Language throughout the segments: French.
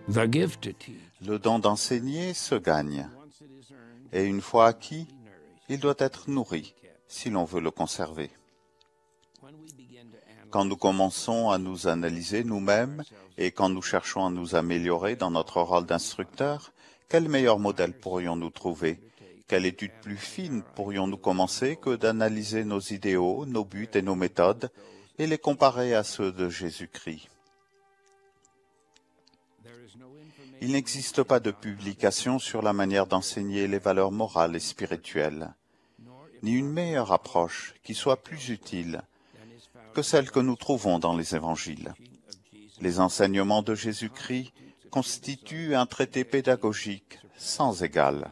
The gift to teach, Le don d'enseigner se gagne, once it is earned, et une fois acquis, be nourished. il doit être nourri si l'on veut le conserver. When we begin to Quand nous analyze commençons à nous analyser nous-mêmes et quand nous cherchons à nous améliorer dans notre rôle d'instructeur, quel meilleur modèle pourrions-nous trouver? Quelle étude plus fine pourrions-nous commencer que d'analyser nos idéaux, nos buts et nos méthodes et les comparer à ceux de Jésus-Christ? Il n'existe pas de publication sur la manière d'enseigner les valeurs morales et spirituelles, ni une meilleure approche qui soit plus utile que celle que nous trouvons dans les évangiles. Les enseignements de Jésus-Christ constituent un traité pédagogique sans égal.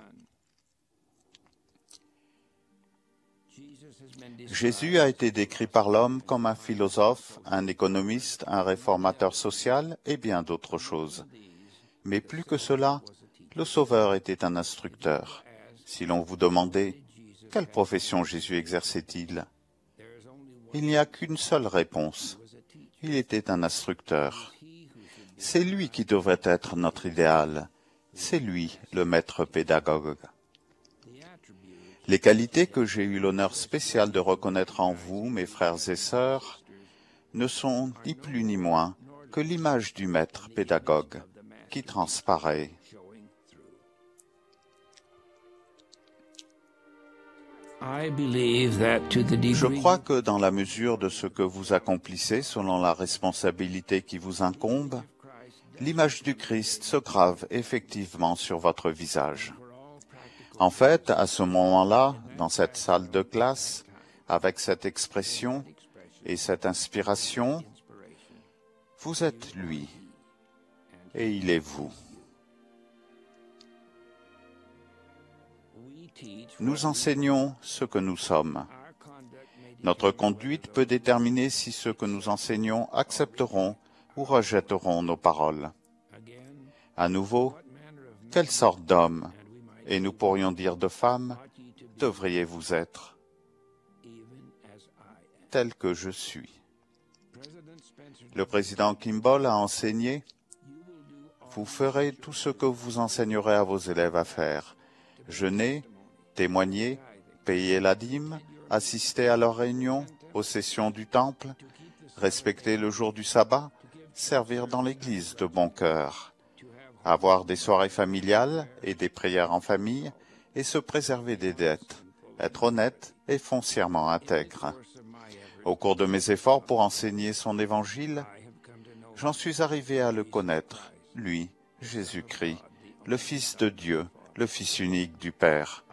Jésus a été décrit par l'homme comme un philosophe, un économiste, un réformateur social et bien d'autres choses. Mais plus que cela, le Sauveur était un instructeur. Si l'on vous demandait « Quelle profession Jésus exerçait-il » il n'y a qu'une seule réponse. Il était un instructeur. C'est lui qui devrait être notre idéal. C'est lui le maître pédagogue. Les qualités que j'ai eu l'honneur spécial de reconnaître en vous, mes frères et sœurs, ne sont ni plus ni moins que l'image du maître pédagogue qui transparaît. Je crois que dans la mesure de ce que vous accomplissez selon la responsabilité qui vous incombe, l'image du Christ se grave effectivement sur votre visage. En fait, à ce moment-là, dans cette salle de classe, avec cette expression et cette inspiration, vous êtes lui et il est vous. Nous enseignons ce que nous sommes. Notre conduite peut déterminer si ceux que nous enseignons accepteront ou rejetteront nos paroles. À nouveau, quelle sorte d'homme, et nous pourrions dire de femme, devriez-vous être, tel que je suis? Le président Kimball a enseigné « Vous ferez tout ce que vous enseignerez à vos élèves à faire. Jeûner, témoigner, payer la dîme, assister à leurs réunions, aux sessions du temple, respecter le jour du sabbat, servir dans l'église de bon cœur, avoir des soirées familiales et des prières en famille et se préserver des dettes, être honnête et foncièrement intègre. Au cours de mes efforts pour enseigner son évangile, j'en suis arrivé à le connaître, lui, Jésus-Christ, le Fils de Dieu, le Fils unique du Père.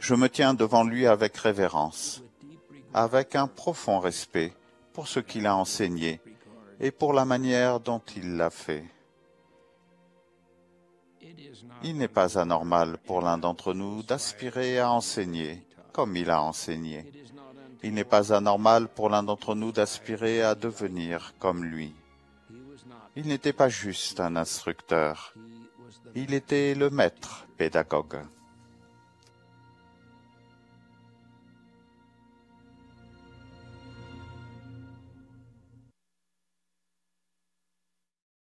Je me tiens devant lui avec révérence, avec un profond respect pour ce qu'il a enseigné et pour la manière dont il l'a fait. Il n'est pas anormal pour l'un d'entre nous d'aspirer à enseigner comme il a enseigné. Il n'est pas anormal pour l'un d'entre nous d'aspirer à devenir comme lui. Il n'était pas juste un instructeur, il était le maître pédagogue.